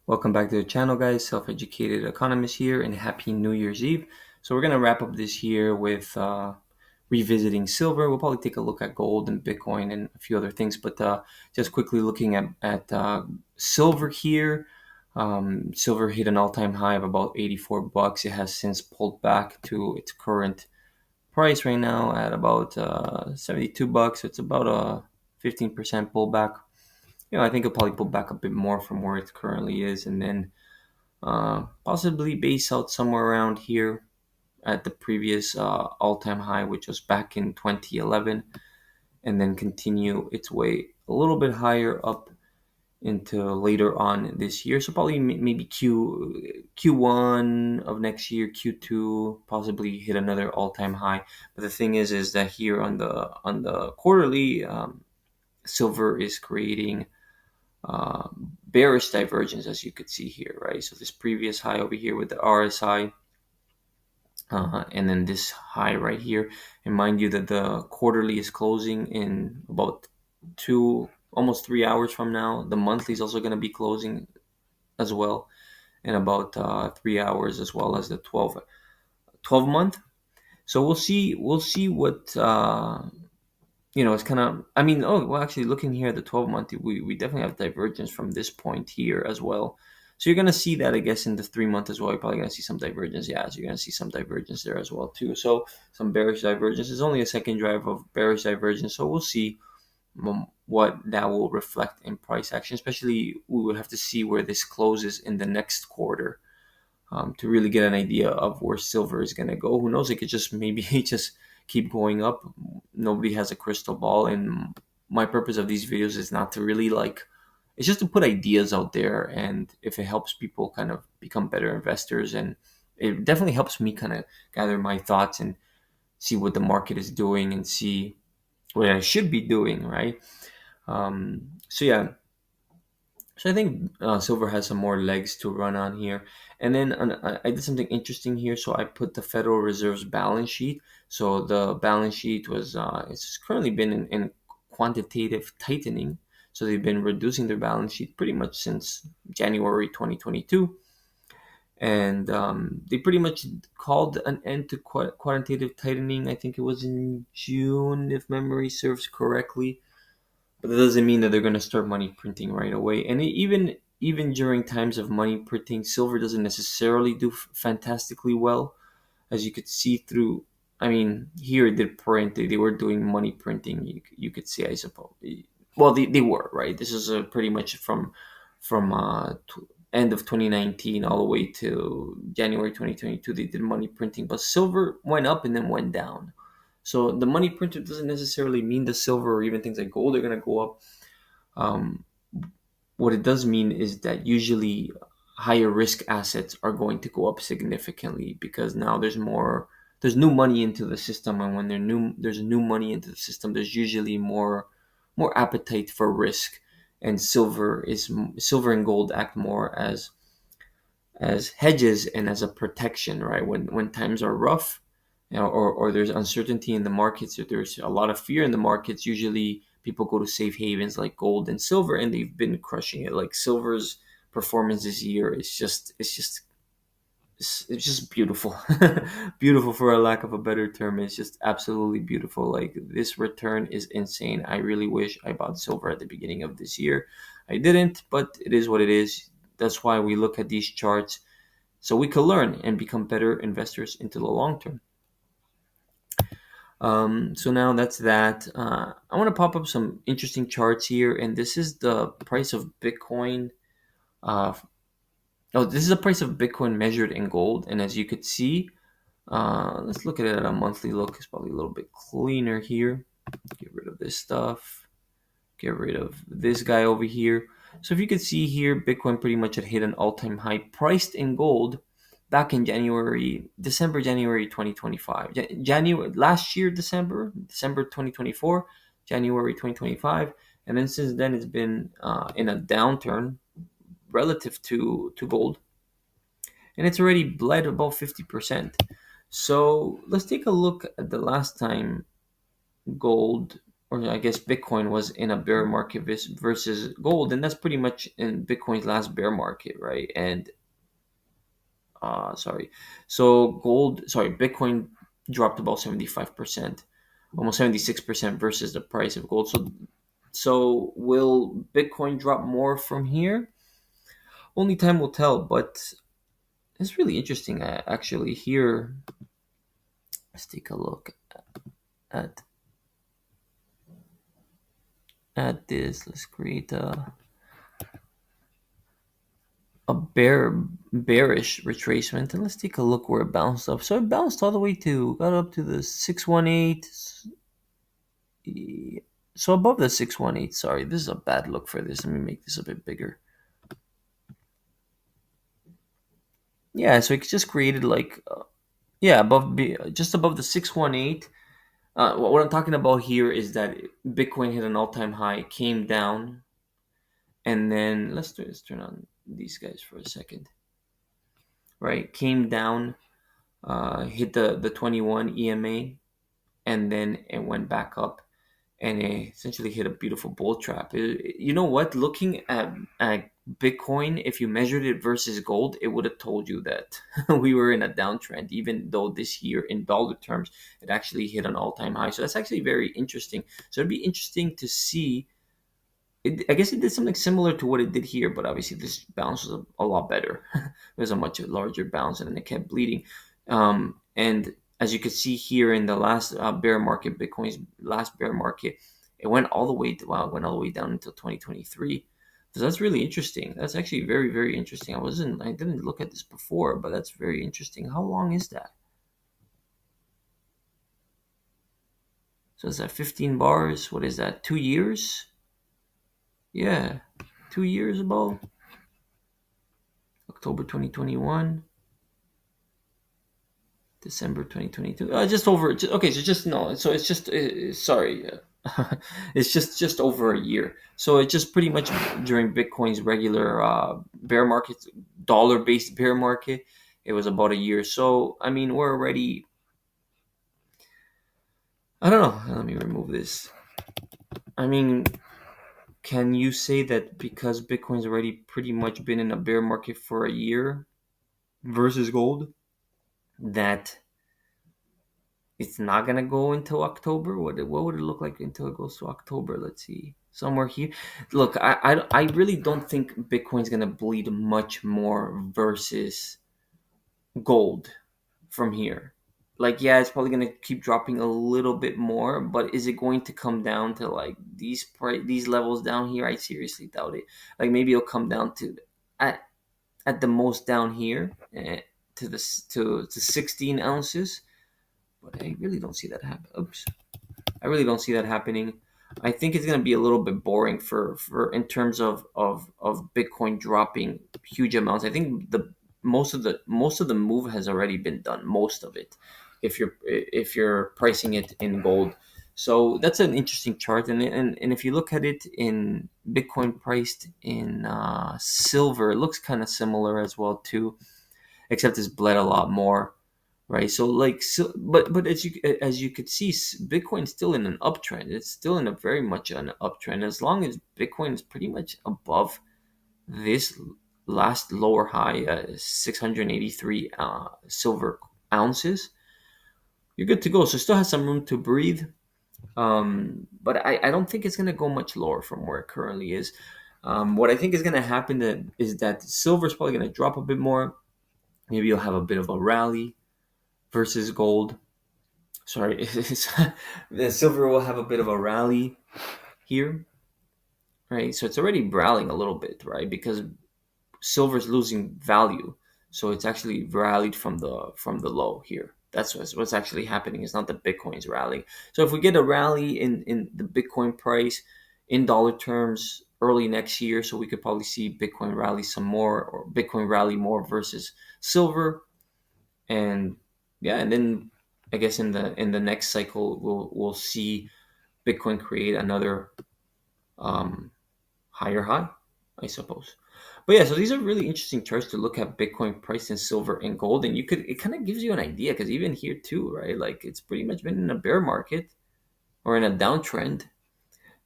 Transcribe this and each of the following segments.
Welcome back to the channel, guys. Self Educated Economist here, and happy New Year's Eve. So, we're going to wrap up this year with revisiting silver. We'll probably take a look at gold and Bitcoin and a few other things, but just quickly looking at silver here. Silver hit an all time high of about $84. It has since pulled back to its current price right now at about $72. So, it's about a 15% pullback. I think it'll probably pull back a bit more from where it currently is, and then possibly base out somewhere around here at the previous all-time high, which was back in 2011, and then continue its way a little bit higher up into later on this year. So probably maybe Q1 of next year, Q2, possibly hit another all-time high. But the thing is that here on the quarterly, silver is creating bearish divergence, as you could see here, right? So this previous high over here with the RSI, and then this high right here. And mind you that the quarterly is closing in about almost 3 hours from now. The monthly is also going to be closing as well in about 3 hours, as well as the 12 month. So we'll see what it's kind of, actually looking here at the 12 month, we definitely have divergence from this point here as well. So you're going to see that, I guess, in the 3 month as well. You're probably going to see some divergence. Yeah, so you're going to see some divergence there as well, too. So some bearish divergence. It's only a second drive of bearish divergence. So we'll see what that will reflect in price action, especially we will have to see where this closes in the next quarter. To really get an idea of where silver is going to go. Who knows? It could just maybe just keep going up. Nobody has a crystal ball. And my purpose of these videos is not to really it's just to put ideas out there. And if it helps people kind of become better investors, and it definitely helps me kind of gather my thoughts and see what the market is doing and see what I should be doing, right? So yeah, so I think silver has some more legs to run on here. And then I did something interesting here. So I put the Federal Reserve's balance sheet. So the balance sheet it's currently been in quantitative tightening. So they've been reducing their balance sheet pretty much since January 2022. And they pretty much called an end to quantitative tightening. I think it was in June, if memory serves correctly, but that doesn't mean that they're going to start money printing right away. And even during times of money printing, silver doesn't necessarily do fantastically well, as you could see through. I mean, here it did print. They were doing money printing. You could say, I suppose. Well, they were, right. This is pretty much from end of 2019 all the way to January 2022. They did money printing, but silver went up and then went down. So the money printer doesn't necessarily mean the silver or even things like gold are going to go up. Um, what it does mean is that usually higher risk assets are going to go up significantly because now there's new money into the system, and when there's new money into the system, there's usually more appetite for risk, and silver and gold act more as hedges and as a protection, right? When times are rough, or there's uncertainty in the markets, if there's a lot of fear in the markets, usually people go to safe havens like gold and silver, and they've been crushing it. Like silver's performance this year is just beautiful. Beautiful, for a lack of a better term. It's just absolutely beautiful. Like, this return is insane. I really wish I bought silver at the beginning of this year. I didn't, but it is what it is. That's why we look at these charts, so we can learn and become better investors into the long term. So now that's that. I want to pop up some interesting charts here, and this is the price of Bitcoin. Uh, this is the price of Bitcoin measured in gold, and as you could see, let's look at it at a monthly look. It's probably a little bit cleaner here. Get rid of this stuff. Get rid of this guy over here. So if you could see here, Bitcoin pretty much had hit an all-time high priced in gold back in January 2025. January last year, December 2024, January 2025. And then since then, it's been in a downturn relative to gold. And it's already bled about 50%. So let's take a look at the last time gold or I guess Bitcoin was in a bear market versus gold, and that's pretty much in Bitcoin's last bear market, right? And sorry, so Bitcoin dropped about 75%, almost 76% versus the price of gold. So will Bitcoin drop more from here? Only time will tell, but it's really interesting. Actually, here, let's take a look at this. Let's create a bearish retracement, and let's take a look where it bounced up. So it bounced all the way to got up to the 618. So above the 618. Sorry, this is a bad look for this. Let me make this a bit bigger. Yeah, so it just created like yeah, just above the 618. What I'm talking about here is that Bitcoin hit an all-time high, came down, and then let's turn on these guys for a second. Right, came down, hit the 21 EMA, and then it went back up, and it essentially hit a beautiful bull trap. You know what? Looking at Bitcoin, if you measured it versus gold, it would have told you that we were in a downtrend, even though this year in dollar terms it actually hit an all-time high. So that's actually very interesting. So it'd be interesting to see. I guess it did something similar to what it did here, but obviously this bounce was a lot better. It was a much larger bounce, and then it kept bleeding. And as you can see here in the last bear market, Bitcoin's last bear market, it went all the way it went all the way down until 2023. So that's really interesting. That's actually very, very interesting. I didn't look at this before, but that's very interesting. How long is that? So is that 15 bars? What is that? 2 years? Yeah, 2 years about. October 2021, December 2022. Just over. Okay, so just no. So it's just sorry. It's just over a year. So it's just pretty much during Bitcoin's regular bear market, dollar based bear market. It was about a year. So I mean, we're already. I don't know. Let me remove this. I mean, can you say that because Bitcoin's already pretty much been in a bear market for a year versus gold, that it's not gonna go until October? What would it look like until it goes to October? Let's see, somewhere here. Look, I really don't think Bitcoin's gonna bleed much more versus gold from here. Like, yeah, it's probably gonna keep dropping a little bit more, but is it going to come down to like these levels down here? I seriously doubt it. Like maybe it'll come down to at at the most down here to this to 16 ounces, but I really don't see that happen. Oops. I really don't see that happening. I think it's going to be a little bit boring for in terms of Bitcoin dropping huge amounts. I think the most of the move has already been done. Most of it, if you're pricing it in gold. So that's an interesting chart, and if you look at it in Bitcoin priced in silver, it looks kind of similar as well too, except it's bled a lot more, right? So but as you could see, Bitcoin's still in an uptrend. It's still in a very much an uptrend. As long as Bitcoin is pretty much above this last lower high, 683 silver ounces, you're good to go. So it still has some room to breathe. But I don't think it's going to go much lower from where it currently is. What I think is going to happen is that silver is probably going to drop a bit more. Maybe you'll have a bit of a rally versus gold. Sorry, the silver will have a bit of a rally here, right? So it's already rallying a little bit, right? Because silver's losing value, so it's actually rallied from the low here. That's what's actually happening. It's not that Bitcoin's rallying. So if we get a rally in the Bitcoin price in dollar terms early next year, so we could probably see Bitcoin rally some more, or Bitcoin rally more versus silver. And yeah, and then I guess in the next cycle we'll see Bitcoin create another um, higher high, I suppose. But yeah, so these are really interesting charts to look at Bitcoin price in silver and gold, and it kind of gives you an idea, because even here too, right? Like it's pretty much been in a bear market or in a downtrend,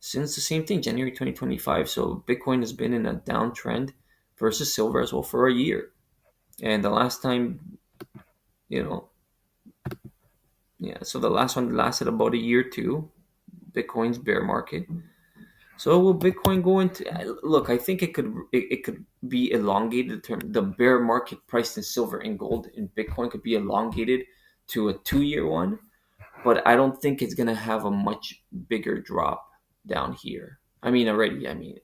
since the same thing, January 2025. So Bitcoin has been in a downtrend versus silver as well for a year. And the last time, you know, yeah, so the last one lasted about a year too. Bitcoin's bear market. So will Bitcoin go into look? I think it could be elongated. The bear market priced in silver and gold in Bitcoin could be elongated to a 2 year one, but I don't think it's gonna have a much bigger drop down here. I mean, already. I mean,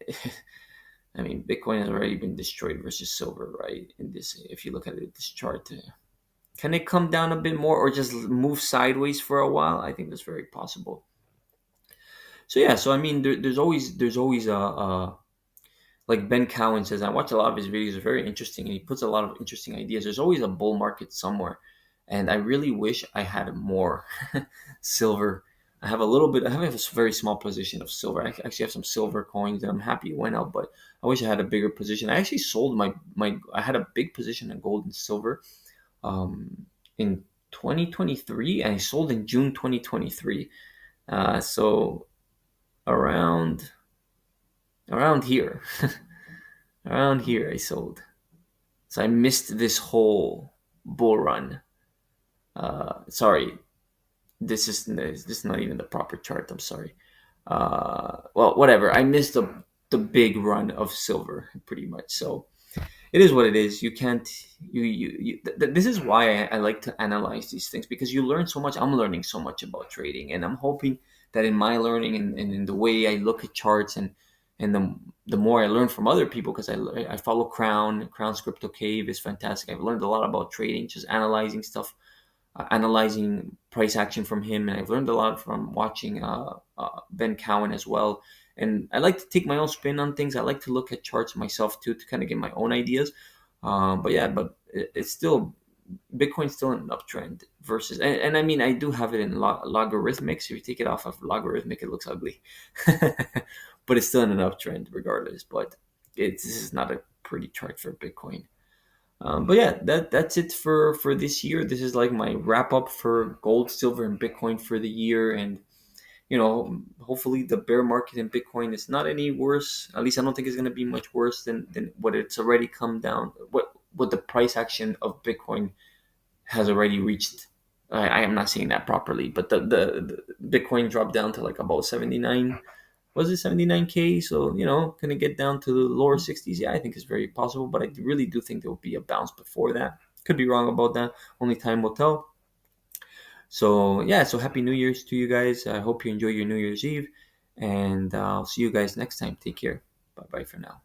I mean, Bitcoin has already been destroyed versus silver, right? In this, if you look at it, this chart, can it come down a bit more or just move sideways for a while? I think that's very possible. So yeah, so I mean, there's always a like Ben Cowan says. I watch a lot of his videos; they're very interesting, and he puts a lot of interesting ideas. There's always a bull market somewhere, and I really wish I had more silver. I have a little bit. I have a very small position of silver. I actually have some silver coins, and I'm happy it went up. But I wish I had a bigger position. I actually sold my. I had a big position in gold and silver, in 2023, and I sold in June 2023. So around around here, around here, I sold. So I missed this whole bull run. Sorry, this is not even the proper chart. I'm sorry. Well, whatever. I missed the big run of silver pretty much. So it is what it is. You can't. This is why I like to analyze these things because you learn so much. I'm learning so much about trading, and I'm hoping that in my learning and in the way I look at charts and the more I learn from other people because I follow Crown's Crypto Cave is fantastic. I've learned a lot about trading, just analyzing stuff, analyzing price action from him, and I've learned a lot from watching Ben Cowan as well. And I like to take my own spin on things. I like to look at charts myself too to kind of get my own ideas. But yeah, but it's still Bitcoin's still in an uptrend versus, and I mean I do have it in logarithmic. So if you take it off of logarithmic, it looks ugly, but it's still in an uptrend regardless. But this is not a pretty chart for Bitcoin. But yeah, that's it for this year. This is like my wrap up for gold, silver, and Bitcoin for the year. And hopefully the bear market in Bitcoin is not any worse. At least I don't think it's going to be much worse than what it's already come down. What the price action of Bitcoin has already reached. I am not saying that properly, but the Bitcoin dropped down to like about 79. Was it 79K? So, can it get down to the lower 60s? Yeah, I think it's very possible, but I really do think there will be a bounce before that. Could be wrong about that. Only time will tell. So, yeah, so happy New Year's to you guys. I hope you enjoy your New Year's Eve, and I'll see you guys next time. Take care. Bye bye for now.